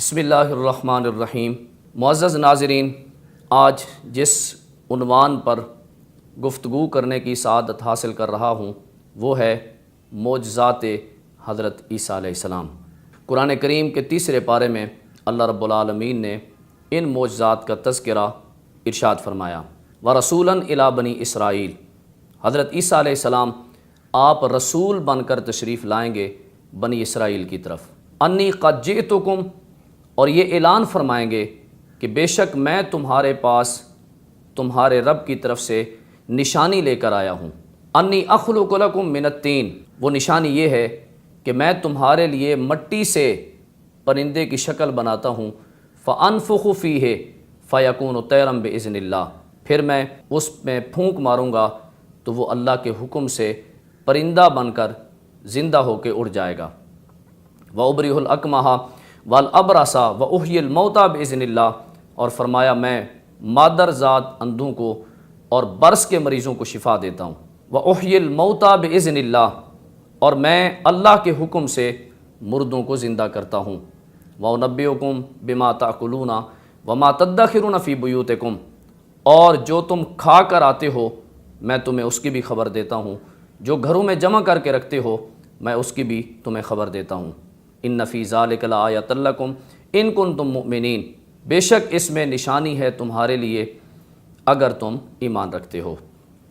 بسم اللہ الرحمن الرحیم۔ معزز ناظرین، آج جس عنوان پر گفتگو کرنے کی سعادت حاصل کر رہا ہوں وہ ہے معجزات حضرت عیسیٰ علیہ السلام۔ قرآن کریم کے تیسرے پارے میں اللہ رب العالمین نے ان معجزات کا تذکرہ ارشاد فرمایا، وَرَسُولًا إِلَىٰ بَنِي اسرائیل۔ حضرت عیسیٰ علیہ السلام آپ رسول بن کر تشریف لائیں گے بنی اسرائیل کی طرف۔ انی قد جئتکم، اور یہ اعلان فرمائیں گے کہ بے شک میں تمہارے پاس تمہارے رب کی طرف سے نشانی لے کر آیا ہوں۔ انی اخلق لکم من الطین، وہ نشانی یہ ہے کہ میں تمہارے لیے مٹی سے پرندے کی شکل بناتا ہوں، فانفخ فیہ فیکون طیرا باذن اللہ، پھر میں اس میں پھونک ماروں گا تو وہ اللہ کے حکم سے پرندہ بن کر زندہ ہو کے اڑ جائے گا۔ وَأُبْرِئُ الْأَكْمَحَ وَالْأَبْرَصَ وَأُحْيِي الْمَوْتَى بِإِذْنِ اللہ، اور فرمایا میں مادر ذات اندھوں کو اور برس کے مریضوں کو شفا دیتا ہوں۔ وَأُحْيِي الْمَوْتَى بِإِذْنِ اللہ، اور میں اللہ کے حکم سے مردوں کو زندہ کرتا ہوں۔ وَأُنَبِّئُكُم بِمَا تَأْكُلُونَ وَمَا تَدَّخِرُونَ فِي بُيُوتِكُمْ، اور جو تم کھا کر آتے ہو میں تمہیں اس کی بھی خبر دیتا ہوں، جو گھروں میں جمع کر کے رکھتے ہو میں اس کی بھی تمہیں خبر دیتا ہوں۔ ان فی ذالک لآیۃ لکم ان کنتم مؤمنین، بے شک اس میں نشانی ہے تمہارے لیے اگر تم ایمان رکھتے ہو۔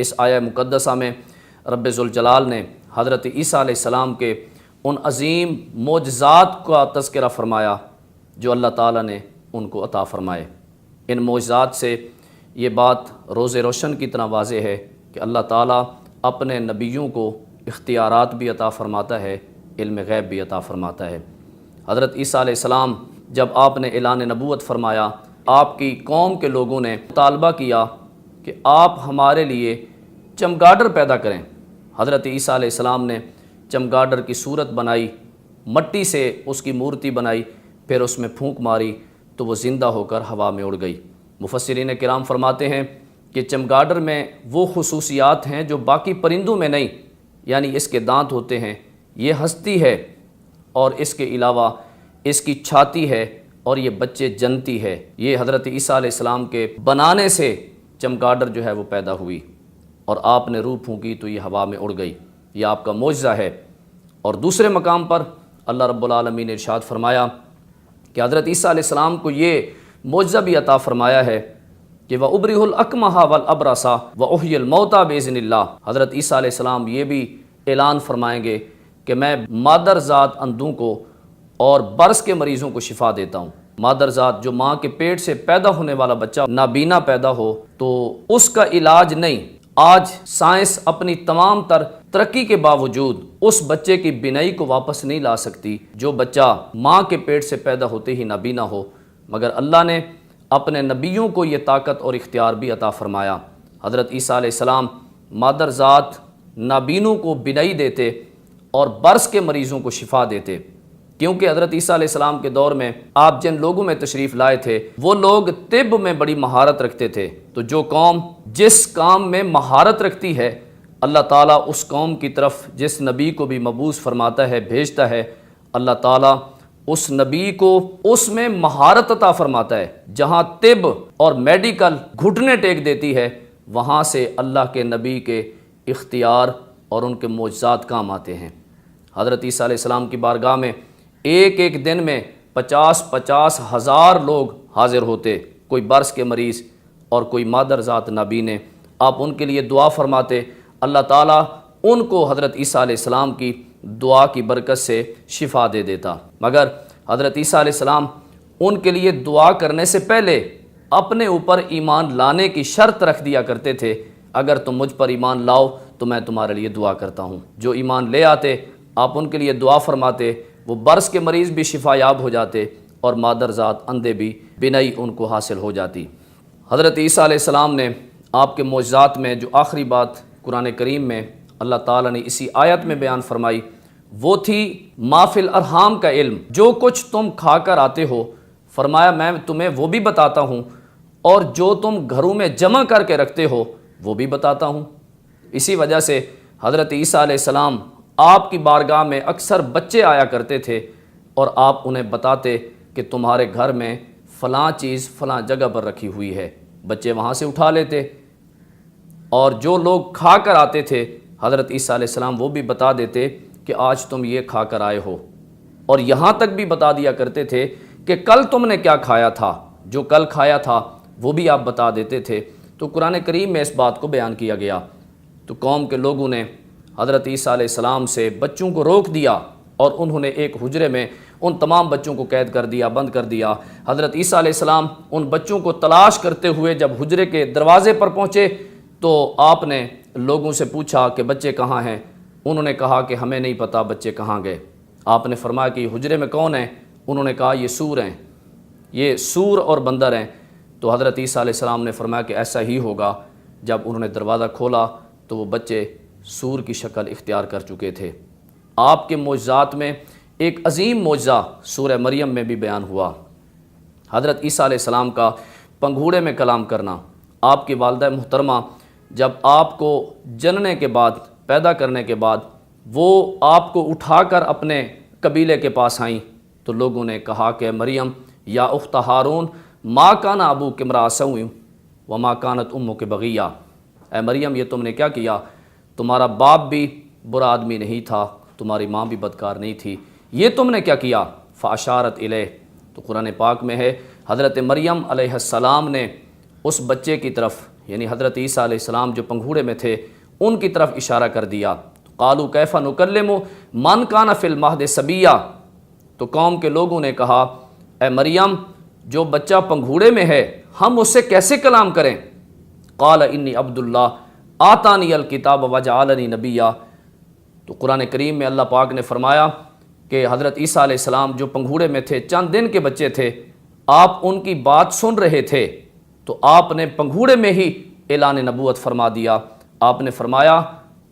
اس آیہ مقدسہ میں رب ذوالجلال نے حضرت عیسیٰ علیہ السلام کے ان عظیم معجزات کا تذکرہ فرمایا جو اللہ تعالیٰ نے ان کو عطا فرمائے۔ ان معجزات سے یہ بات روز روشن کی طرح واضح ہے کہ اللہ تعالیٰ اپنے نبیوں کو اختیارات بھی عطا فرماتا ہے، علم غیب بھی عطا فرماتا ہے۔ حضرت عیسیٰ علیہ السلام جب آپ نے اعلان نبوت فرمایا، آپ کی قوم کے لوگوں نے مطالبہ کیا کہ آپ ہمارے لیے چمگادڑ پیدا کریں۔ حضرت عیسیٰ علیہ السلام نے چمگادڑ کی صورت بنائی، مٹی سے اس کی مورتی بنائی، پھر اس میں پھونک ماری تو وہ زندہ ہو کر ہوا میں اڑ گئی۔ مفسرین کرام فرماتے ہیں کہ چمگادڑ میں وہ خصوصیات ہیں جو باقی پرندوں میں نہیں، یعنی اس کے دانت ہوتے ہیں، یہ ہستی ہے، اور اس کے علاوہ اس کی چھاتی ہے، اور یہ بچے جنتی ہے۔ یہ حضرت عیسیٰ علیہ السلام کے بنانے سے چمگادڑ جو ہے وہ پیدا ہوئی، اور آپ نے روح پھونکی تو یہ ہوا میں اڑ گئی۔ یہ آپ کا معجزہ ہے۔ اور دوسرے مقام پر اللہ رب العالمین نے ارشاد فرمایا کہ حضرت عیسیٰ علیہ السلام کو یہ معجزہ بھی عطا فرمایا ہے کہ وَأُبْرِئُ الْأَكْمَحَ وَالْأَبْرَصَ وَأُحْيِي الْمَوْتَى بِإِذْنِ اللہ، حضرت عیسیٰ علیہ السلام یہ بھی اعلان فرمائیں گے کہ میں مادر ذات اندھوں کو اور برس کے مریضوں کو شفا دیتا ہوں۔ مادر ذات جو ماں کے پیٹ سے پیدا ہونے والا بچہ نابینا پیدا ہو تو اس کا علاج نہیں، آج سائنس اپنی تمام تر ترقی کے باوجود اس بچے کی بینائی کو واپس نہیں لا سکتی جو بچہ ماں کے پیٹ سے پیدا ہوتے ہی نابینا ہو، مگر اللہ نے اپنے نبیوں کو یہ طاقت اور اختیار بھی عطا فرمایا۔ حضرت عیسیٰ علیہ السلام مادر ذات نابینوں کو بینائی دیتے اور برس کے مریضوں کو شفا دیتے، کیونکہ حضرت عیسیٰ علیہ السلام کے دور میں آپ جن لوگوں میں تشریف لائے تھے وہ لوگ طب میں بڑی مہارت رکھتے تھے، تو جو قوم جس کام میں مہارت رکھتی ہے اللہ تعالیٰ اس قوم کی طرف جس نبی کو بھی مبعوث فرماتا ہے، بھیجتا ہے، اللہ تعالیٰ اس نبی کو اس میں مہارت عطا فرماتا ہے۔ جہاں طب اور میڈیکل گھٹنے ٹیک دیتی ہے وہاں سے اللہ کے نبی کے اختیار اور ان کے معجزات کام آتے ہیں۔ حضرت عیسیٰ علیہ السلام کی بارگاہ میں ایک ایک دن میں 50 ہزار لوگ حاضر ہوتے، کوئی برس کے مریض اور کوئی مادر ذات نابینے، آپ ان کے لیے دعا فرماتے، اللہ تعالیٰ ان کو حضرت عیسیٰ علیہ السلام کی دعا کی برکت سے شفا دے دیتا۔ مگر حضرت عیسیٰ علیہ السلام ان کے لیے دعا کرنے سے پہلے اپنے اوپر ایمان لانے کی شرط رکھ دیا کرتے تھے، اگر تم مجھ پر ایمان لاؤ تو میں تمہارے لیے دعا کرتا ہوں۔ جو ایمان لے آتے آپ ان کے لیے دعا فرماتے، وہ برس کے مریض بھی شفا یاب ہو جاتے اور مادر ذات اندھے بھی بینائی ان کو حاصل ہو جاتی۔ حضرت عیسیٰ علیہ السلام نے آپ کے معجزات میں جو آخری بات قرآن کریم میں اللہ تعالیٰ نے اسی آیت میں بیان فرمائی وہ تھی ما فی الارحام کا علم، جو کچھ تم کھا کر آتے ہو، فرمایا میں تمہیں وہ بھی بتاتا ہوں، اور جو تم گھروں میں جمع کر کے رکھتے ہو وہ بھی بتاتا ہوں۔ اسی وجہ سے حضرت عیسیٰ علیہ السلام آپ کی بارگاہ میں اکثر بچے آیا کرتے تھے اور آپ انہیں بتاتے کہ تمہارے گھر میں فلاں چیز فلاں جگہ پر رکھی ہوئی ہے، بچے وہاں سے اٹھا لیتے، اور جو لوگ کھا کر آتے تھے حضرت عیسیٰ علیہ السلام وہ بھی بتا دیتے کہ آج تم یہ کھا کر آئے ہو، اور یہاں تک بھی بتا دیا کرتے تھے کہ کل تم نے کیا کھایا تھا، جو کل کھایا تھا وہ بھی آپ بتا دیتے تھے۔ تو قرآن کریم میں اس بات کو بیان کیا گیا، تو قوم کے لوگوں نے حضرت عیسیٰ علیہ السلام سے بچوں کو روک دیا، اور انہوں نے ایک حجرے میں ان تمام بچوں کو قید کر دیا، بند کر دیا۔ حضرت عیسیٰ علیہ السلام ان بچوں کو تلاش کرتے ہوئے جب حجرے کے دروازے پر پہنچے تو آپ نے لوگوں سے پوچھا کہ بچے کہاں ہیں؟ انہوں نے کہا کہ ہمیں نہیں پتہ بچے کہاں گئے۔ آپ نے فرمایا کہ یہ حجرے میں کون ہیں؟ انہوں نے کہا یہ سور ہیں، یہ سور اور بندر ہیں۔ تو حضرت عیسیٰ علیہ السلام نے فرمایا کہ ایسا ہی ہوگا۔ جب انہوں نے دروازہ کھولا تو وہ بچے سور کی شکل اختیار کر چکے تھے۔ آپ کے معجزات میں ایک عظیم معجزہ سورہ مریم میں بھی بیان ہوا، حضرت عیسیٰ علیہ السلام کا پنگھوڑے میں کلام کرنا۔ آپ کی والدہ محترمہ جب آپ کو جننے کے بعد، پیدا کرنے کے بعد، وہ آپ کو اٹھا کر اپنے قبیلے کے پاس آئیں تو لوگوں نے کہا کہ مریم یا اخت ہارون ما کان ابوک امرأ سوء وما کانت امک بغیہ، اے مریم یہ تم نے کیا کیا؟ تمہارا باپ بھی برا آدمی نہیں تھا، تمہاری ماں بھی بدکار نہیں تھی، یہ تم نے کیا کیا؟ فاشارت الیہ۔ تو قرآن پاک میں ہے حضرت مریم علیہ السلام نے اس بچے کی طرف، یعنی حضرت عیسیٰ علیہ السلام جو پنگھوڑے میں تھے ان کی طرف اشارہ کر دیا۔ قالوا کیف نکلم من کان فی المہد صبیہ۔ تو قوم کے لوگوں نے کہا اے مریم جو بچہ پنگھوڑے میں ہے ہم اس سے کیسے کلام کریں؟ قال انی عبد اللہ آتانی الکتاب وجعلنی نبیہ۔ تو قرآن کریم میں اللہ پاک نے فرمایا کہ حضرت عیسیٰ علیہ السلام جو پنگھوڑے میں تھے، چند دن کے بچے تھے، آپ ان کی بات سن رہے تھے تو آپ نے پنگھوڑے میں ہی اعلان نبوت فرما دیا۔ آپ نے فرمایا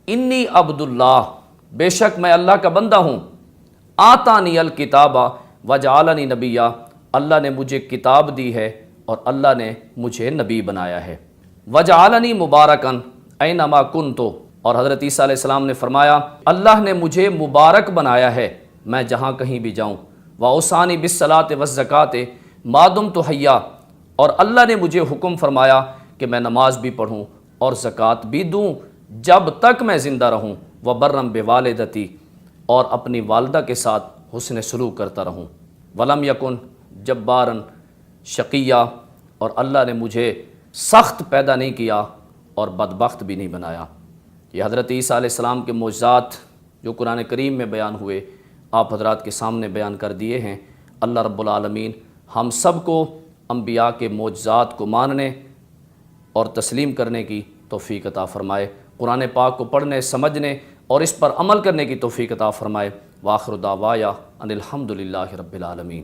انی عبد اللہ، بے شک میں اللہ کا بندہ ہوں، آتانی الکتاب وجعلنی نبیہ، اللہ نے مجھے کتاب دی ہے اور اللہ نے مجھے نبی بنایا ہے۔ وجعلنی مبارکن اینما کنت، اور حضرت عیسیٰ علیہ السلام نے فرمایا اللہ نے مجھے مبارک بنایا ہے میں جہاں کہیں بھی جاؤں۔ واوصانی بالصلاۃ والزکاۃ ما دمت حیا، اور اللہ نے مجھے حکم فرمایا کہ میں نماز بھی پڑھوں اور زکوٰۃ بھی دوں جب تک میں زندہ رہوں۔ وبرم بوالدتی، اور اپنی والدہ کے ساتھ حسن سلوک کرتا رہوں۔ ولم یکن جبارا شقیہ، اور اللہ نے مجھے سخت پیدا نہیں کیا اور بدبخت بھی نہیں بنایا۔ یہ حضرت عیسیٰ علیہ السلام کے معجزات جو قرآن کریم میں بیان ہوئے آپ حضرات کے سامنے بیان کر دیے ہیں۔ اللہ رب العالمین ہم سب کو انبیاء کے معجزات کو ماننے اور تسلیم کرنے کی توفیق عطا فرمائے، قرآن پاک کو پڑھنے، سمجھنے اور اس پر عمل کرنے کی توفیق عطا فرمائے۔ وآخر دعوایا ان الحمد للہ رب العالمین۔